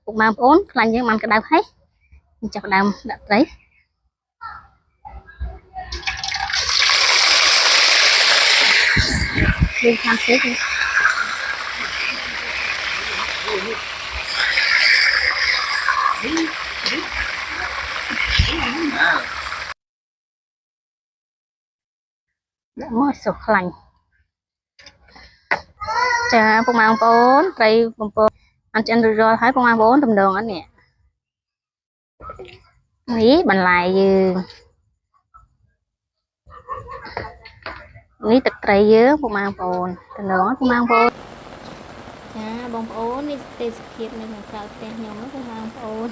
Cũng mang ốn là những màn cái đau hết chọc đam đặt đấy đi tham xếp đi mỗi sụp lành cha cũng mang ốn đây anh chân rồi thấy cũng mang ốn tầm đường anh nè nghĩ bằng lại nghĩ tật tray dứa cũng mang ốn tầm đường cũng mang ốn cha bông ốn đi tê sụp hiệp nên mình cào tê nhau nó cũng mang ốn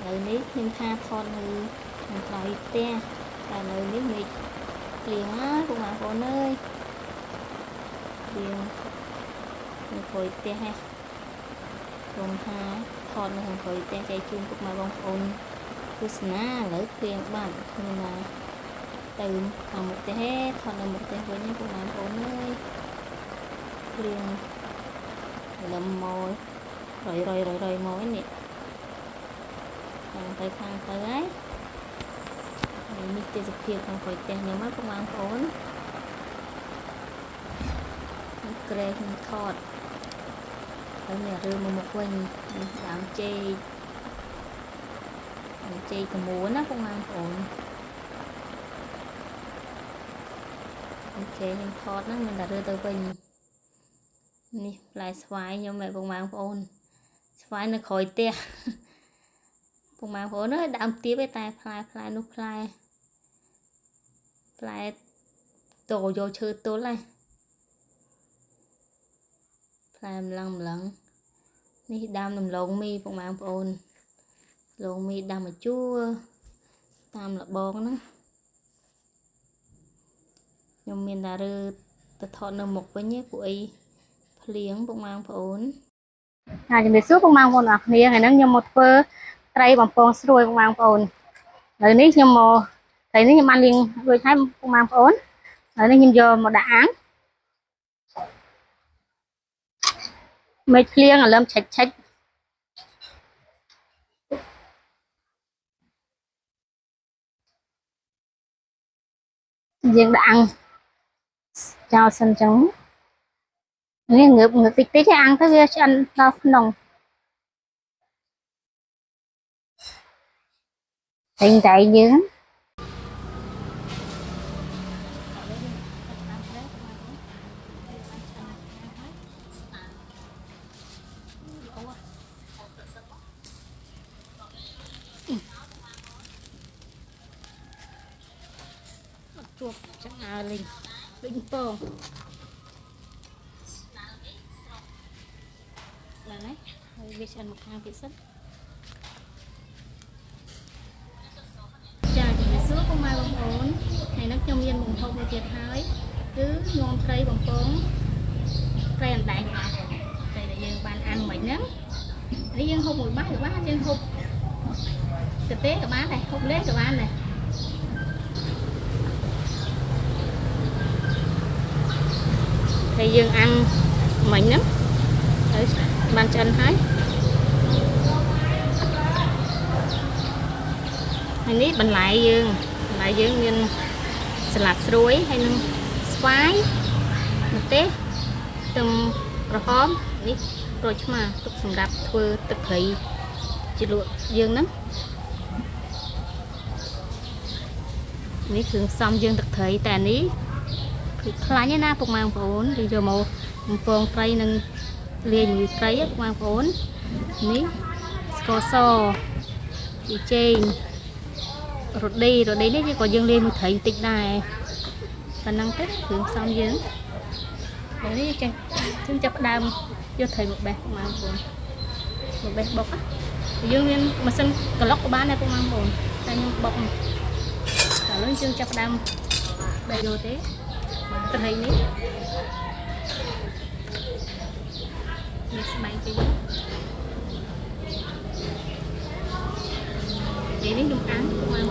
lời ní thêm tha thon như mình cào tê là lời ní mình liền á cũng mang ốn ơi liền mình khởi tê ha còn tha thon mình khởi tê chạy chung cũng mà bông ốn cứ sná lỡ tiền bạn nên là từ một té thon là một té với nhau cũng làm ổn ơi liền lầm mồi rồi mồi nè tới khang tới ấy mình tê dập hiệp còn khỏi té nhưng mà cũng làm ổn kề hình thọt ở nhà rư một quanh làm chê cầm múa nó cũng làm ổn ok hình thọt nó mình đã đưa tới bình nè lại xoay nhưng mẹ cũng mang ổn xoay nó khỏi té cũng mang ổn nó đạm tiếp với tay fly nút fly tổ vô chơi tối lại làm lăngนี่ดำลำลงมีประมาณโอนลงมีดำมาชั่วตามละบองนะยมมีดาเรือตะทอนนมกไปเนี่ยกุยเลี้ยงประมาณโอนจะมีซุปประมาณโอนอ่ะนี่ไงนั่งยมหมดเฟอไตรบำปองสวยประมาณโอนเลยนี่ยมโมไตรนี่ยมมันเลี้ยงโดยใช้ประมาณโอนเลยนี่ยมโยมมาด่างไม่เลี้ยงอ่ะเริ่มเช็ดriêng đã ăn cho sân trống nghe ngược tích tích ăn tới kia cho ăn rau nồng thành chạy dữ chuột chẳng linh pô là đấy biết ăn một hai vị sắt chà chỉ là sữa của mai bông ổn này nó trong yên bông không thiệt hơi cứ ngon cây bông phốn cây ăn đại đây là dân ban ăn mấy nấm đấy dân không mùi bát được bát dân không thực tế cả bát này không lết cả bát này thì dân ăn mấy nấm đấy ban chân thấy hay nít bằng lại dương nhìn salad ruồi hay nâng xoái một té tầm rồi hóm nít rồi chứ mà tục sầm đạp thưa thực thị chỉ luộc dương lắm nít thường xong dương thực thị tại nít khá như na phục mang vốn thì giờ một vòng cây nâng liền như cây mang vốn ní sco thì trên rồi đi đấy chứ còn dương lên một thấy tịch này khả năng tết thường xong dương đấy chứ chúng chấp đam cho thầy một bè mang vốn một bè bọc á dương lên mà sân cờ lóc của ba này cũng mang vốn tay bọc cả lớn chương chấp đam bè vô thế tôi thấy nít máy cho để đến dùng ăn cũng ăn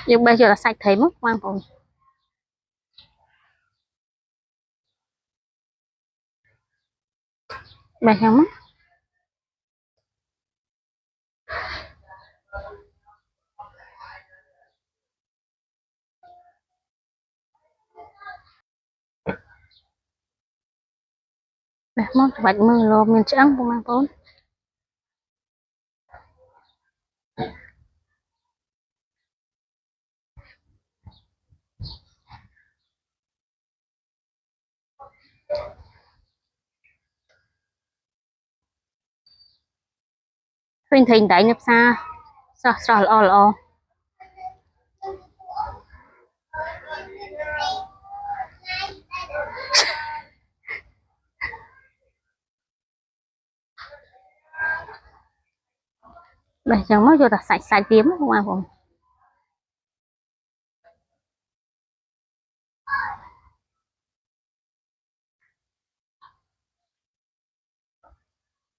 nhưng bây giờ là sạch thấy mất quan phòng Bài không á. Bài mốt vạch mưa lô mình trắng của mang vốn. Khuyên thình đáy nhập xa. Sao lo. Bài chẳng mới vô là sạch kiếm không mang vốn.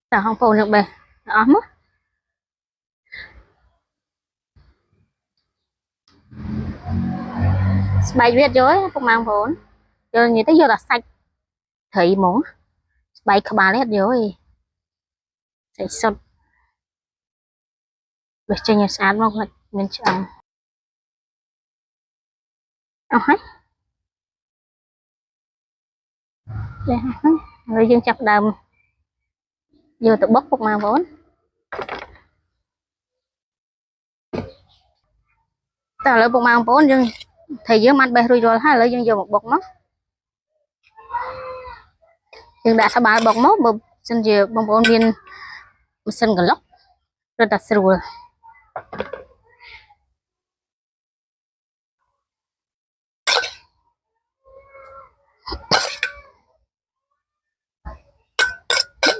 Tao không phone được bề. Ấm á. Bài viết dối không mang vốn. Rồi như thế vô là sạch. Thấy muốn. Bài khá bà lết dối. Sạch sạch. Bài chân nhà sát mong là mình chẳng. Hết. Đây hết. Rồi dương chặt đầm. Vô tự bốc một mang vốn. Tao lấy một mang vốn dương. Thầy dương mặt bè rồi hai lấy dương vô một bọc móc. Dương đã sao bà bọc móc mà xin dừa bông vốn viên xin gần lốc. Rồi đặt rồi.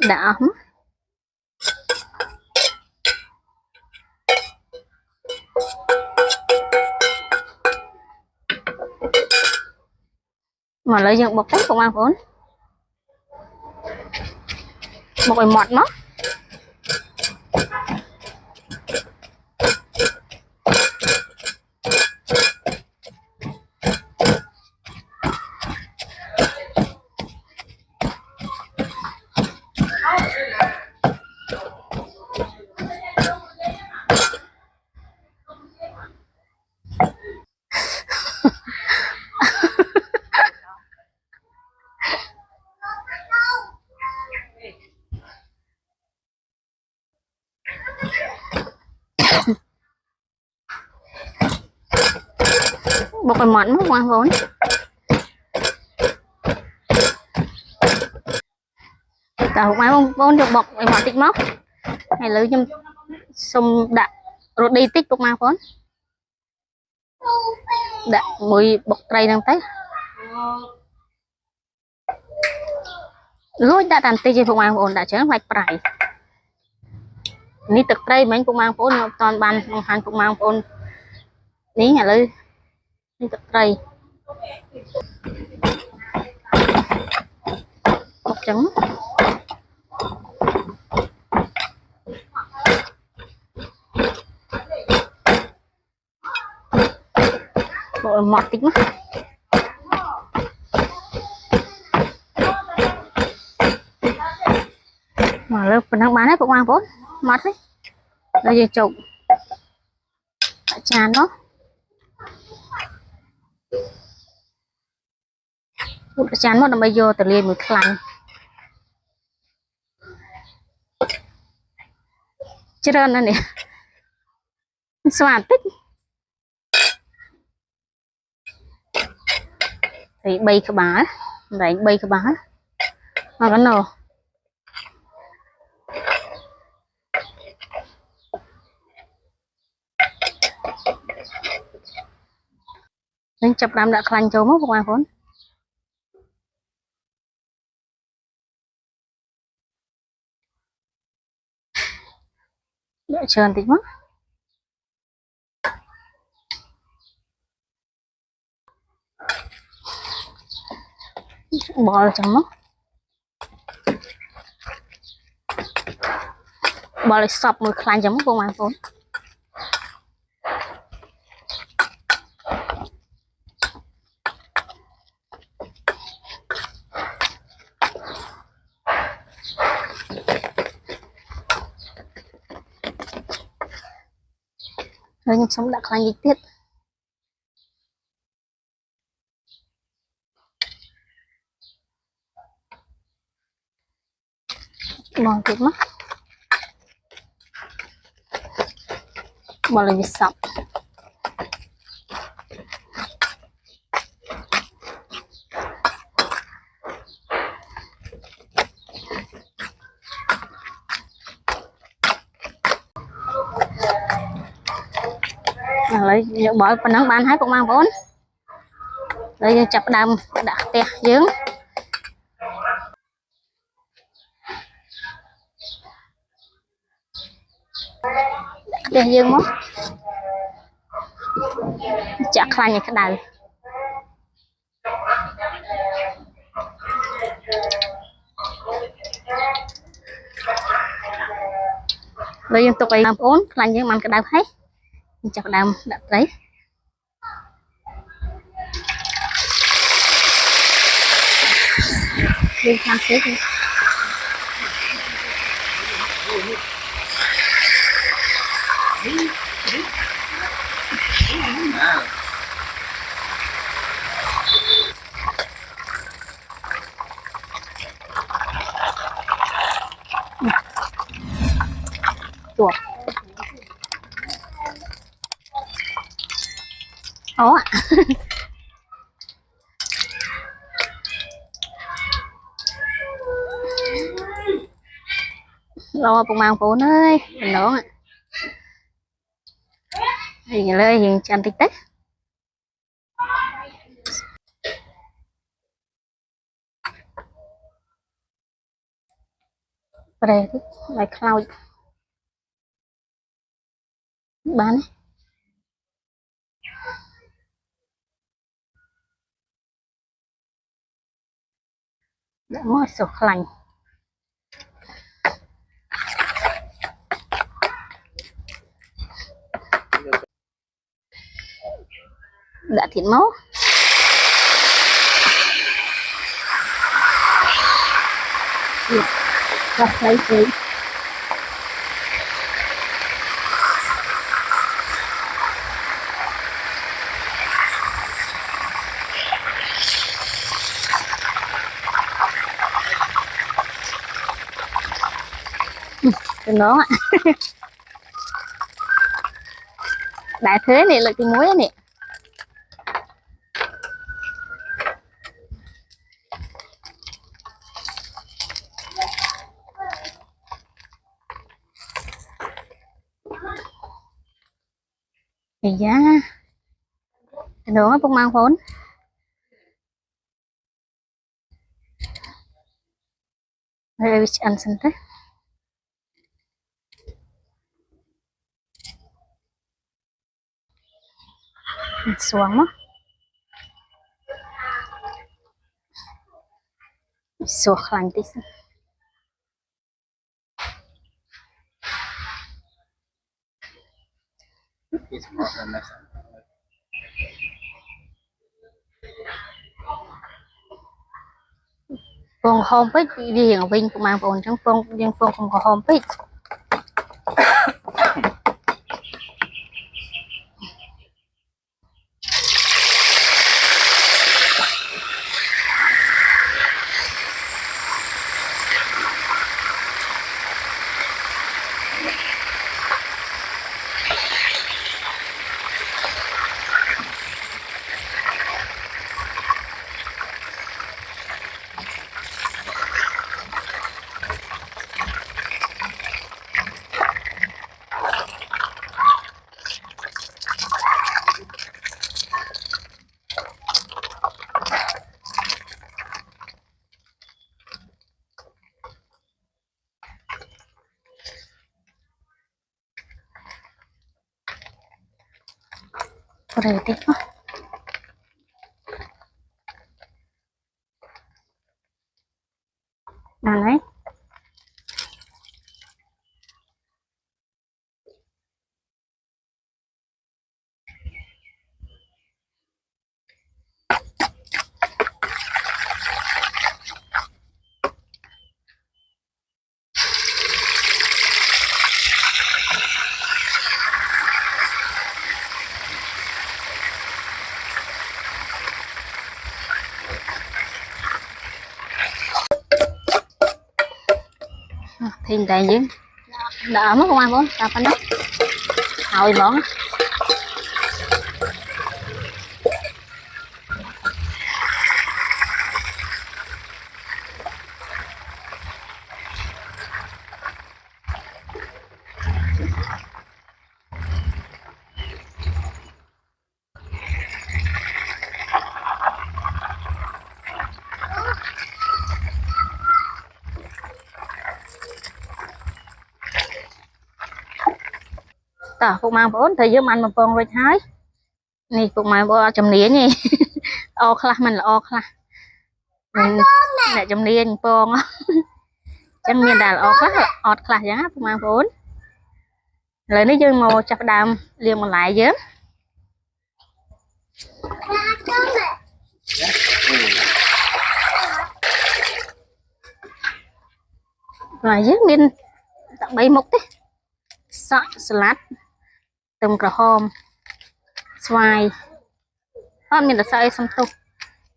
Đã ấm. Mà lấy dương bọc tách của mang vốn. Bọc ấy mọt móc. Bọc ấy mọt móc mang vốn. Tao không ai vốn được bọc ấy mọt tích móc. Hay lấy cho xong đã rồi đi tích bọc mang vốn. Đã mùi bọc tray đang tới. Rồi đã tàn tê trên phục mang vốn đã chén vạch bãi. Ní thực tray mấy phục mang vốn toàn bàn bằng hành phục mang vốn. Ní nhà lấy ní thực tray. Bọc trắng. Bộ mọt tích mất. Mà lớp phần đang bán hết phục mang vốn. Mọt đấy. Rồi giờ trộn. Chán đó. Chán mất là bây giờ tự liền một lạnh. Chứ rơn đó nè. Xoàn tích. Thì bay cái bá. Đấy bay cái bá. Mà cái nào. Nên chập đám đã khăn cho mất một ngoài vốn. Để trơn tí mất. Bỏ trong mất. Bỏ lại sọp một khăn cho mất một ngoài vốn. rồi nhưng sống đã khai dịch tiết mong tiết mất boleh bisa lấy bỏ phần nắng bán hai cũng mang vốn đây chập đầm đã tè dướng tè dướng mất chặt khai như cái đầu rồi dân tục ấy làm vốn khai như mang cái đầu hết chặt đầm đã đấy đi tham xét đi chuột ố ạ lo bụng mang vốn ơi mình đó ạ thì lời hiện chân tích tích rồi lại cloud bán đã ngồi sổ lành đã thịt máu gặp lấy gì đừng đó ạ đại thế này lại cái muối này thì giá đồ cũng mang vốn đây ăn xin thế xuống mất xuống lành tí phong hôm với đi hiện vinh cũng mang vốn trong phong nhưng phong không có hôm với rồi tí nào đấy thì tại gì đỡ mất không ai muốn tao phải nói hồi món tao cũng mang bốn thời gian ăn một con rồi tháiนี่พวกมาบอกจำเนียนนี่ ออกละมันละออกละเนี่ยจำเนียนปองจังเมียนด่าออกละออดละอย่างนั้นพวกมาโอนเลยนี่ยังมาจับดามเรียงมาหลายเยอะหลายเยอะมินตักใบมกดิสลัดต้มกระหอมสวายเพราะมินจะใส่สัมตุ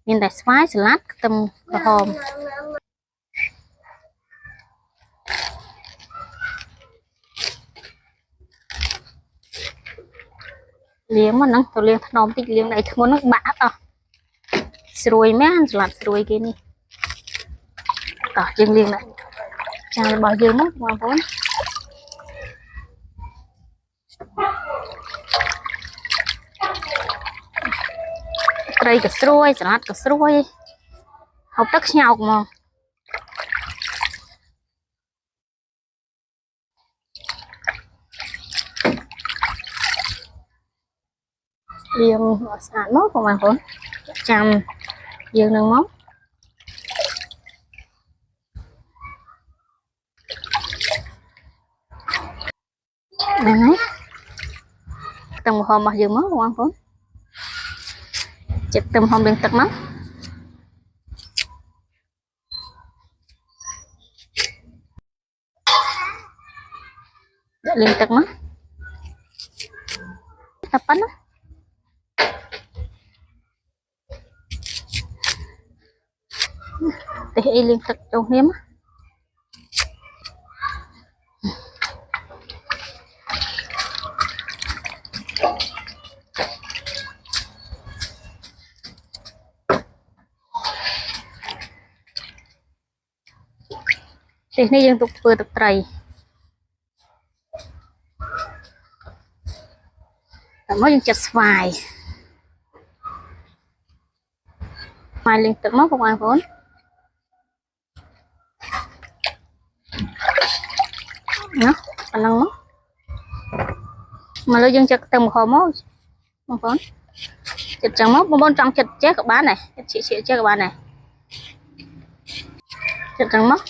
มินแต่สวายสลัดต้มกระหอมเลี้ยงมันนั่งตัวเลี้ยงถนอมติดเลี้ยงไหนทั้งหมดนักบ้าอ่ะสวยแม่สลัดสวยกินนี่ต่อจึงเลี้ยงไหนจางบ่อยืมมั้งมาพ้นไตรกับสวยสลัดกับสวยhọc tất nhau mà riêng sản mốt của mình cũng chăm dương nâng mốt này này tầm một hôm mà dương mốt của anh cũng chụp tầm hôm đừng tật mốt liên tật mốt tập bánh thì liên tật trong hiếm thì này dân tục vừa tục trầy mới dân chặt vài vài liên tục mất không ai vốn nó còn năng mất mà lấy dân chặt từng một hồ mốt một vốn chặt chẳng mốt một bên trong chặt chết các bạn này chị chết các bạn này chặt chẳng mất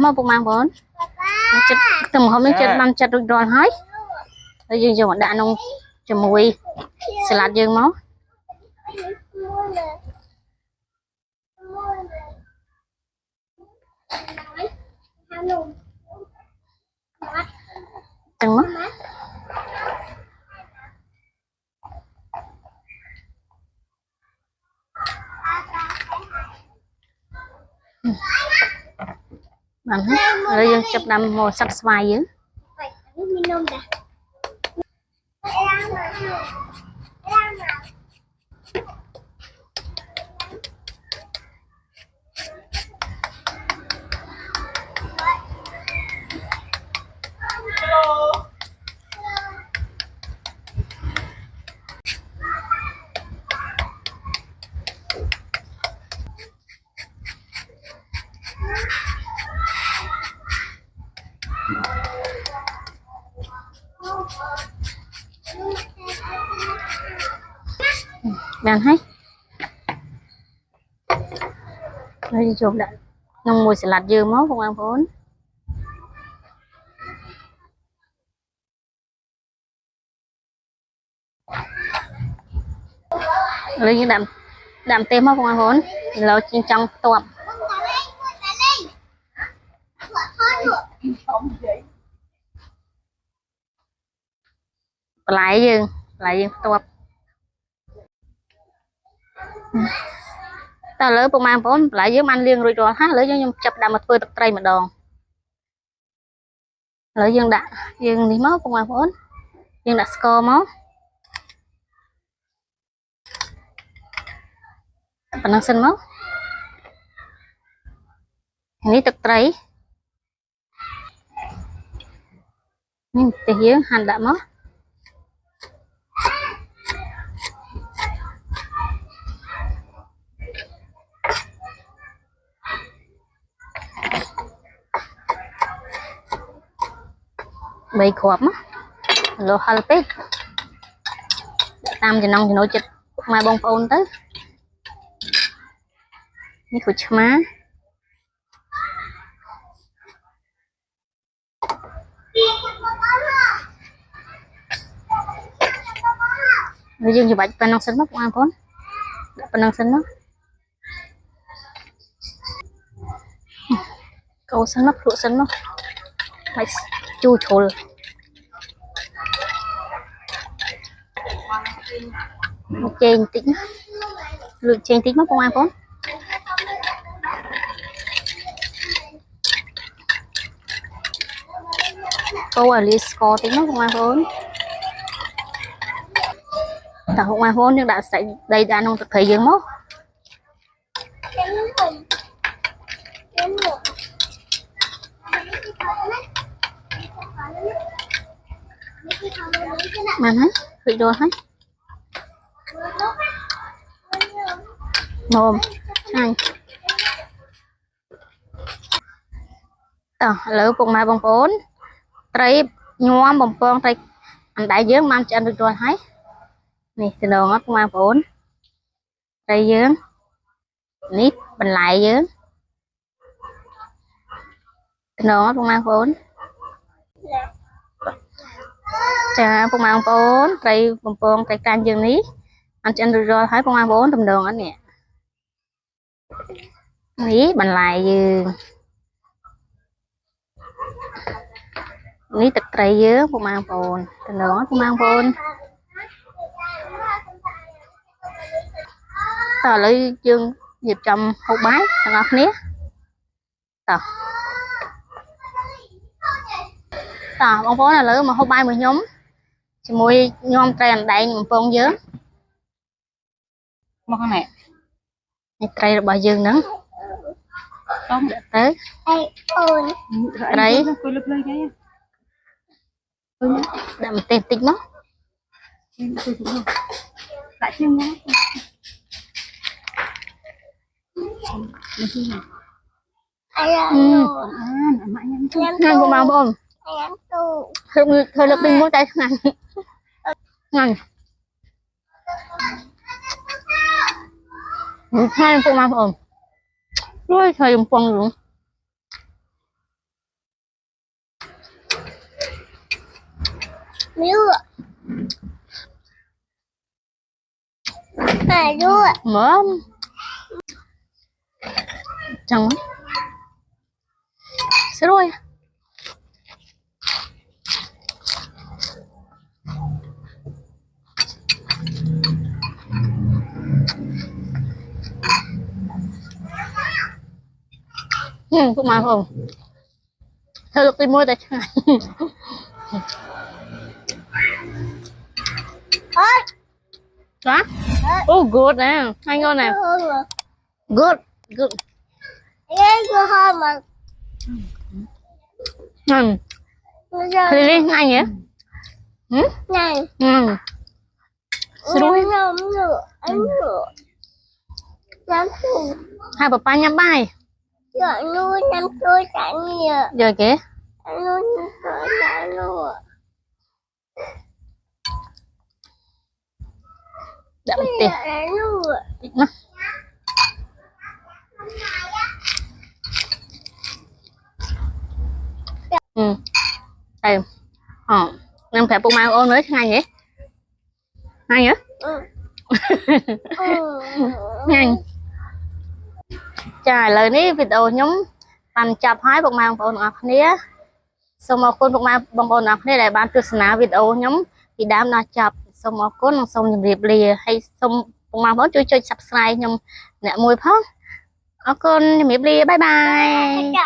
mà bụng mang vốn từng hôm đến trên năm chặt được rồi hết bây giờ giờ bọn đạn ông cho mùi salad dương máu từng mất bạn rồi dân chụp nằm màu sắc vài dữ bạn thấy đây chụp đã nông mùi salad dưa máu không ăn vốn lấy những đạm đạm tem máu không ăn vốn lâu trên trong tuột lại dương toạp ta lỡ bộ mang vốn lại dương ăn liền rồi rồi hát lỡ dương chập đà một phơi tập tray một đòn lỡ dương đã dương đi máu bộ mang vốn dương đã score máu phần năng sinh máu ní tập tray thì dương hành đã máu bay khỏm lo halpet tam cho nông thì nổi chật mai bông phôn tới ní khụt má rồi dương thì bạch phần năng sinh mất qua phốn phần năng sinh mất câu sinh mất lụa sinh mất mày chu chồn trên tính lượng trên tính mất công an phốn câu ở list score tính mất công an phốn thằng công an phốn nhưng đã xảy đây ra nông thực thời dương mốt mà hết bị đồ hết mồm hai lỡ bụng mai bông bốn trái nhom bông con trái anh đại dương mang cho anh được rồi hết này từ đầu ngót mai bốn trái dương nít bình lại dương từ đầu ngót mai bốn chà bông mai bốn trái bông con trái can dương ní anh cho anh được rồi hết bông mai bốn tầm đường anh nè ní bình lại dương ní tật tray dứa của mang phồn từ đó của mang phồn tao lấy dương dịp trong hộp bái thằng ngọc nế tao bông phồn là lỡ mà hộp bái mười nhóm chỉ mùi nhom tray đại một phồn dứa một con này tray là bao dương nữa không tới đấy đã một tên tích nó lại thêm nó ngăn của màu bông thời lực bình mỗi tay ngăn ngăn hai của màu bông rồi thời dùng phong luôn mở chẳng sẽ rồi cũng mà không theo được tìm mua tại chẳng đó oh good nè hai ngon nè good good thì đi ngay nhỉ ngay rồi hai papa nhắm bài giờ kìa đã mất tiền đây em phải bông mau ôn nữa ngay nhỉ ngay nhỉ ngay chào lời ní video nhóm bạn chập hái bông mau ôn ngọc ní xong mà khuôn bông mau bông ôn ngọc ní lại bạn tư sná video nhóm ពីដើមដល់ចប់សូមអរគុណនិងសូមជម្រាបលាហើយសូមពុកម៉ែបងប្អូនជួយចុច Subscribe ខ្ញុំអ្នកមួយផងអរគុណជម្រាបលាបាយបាយ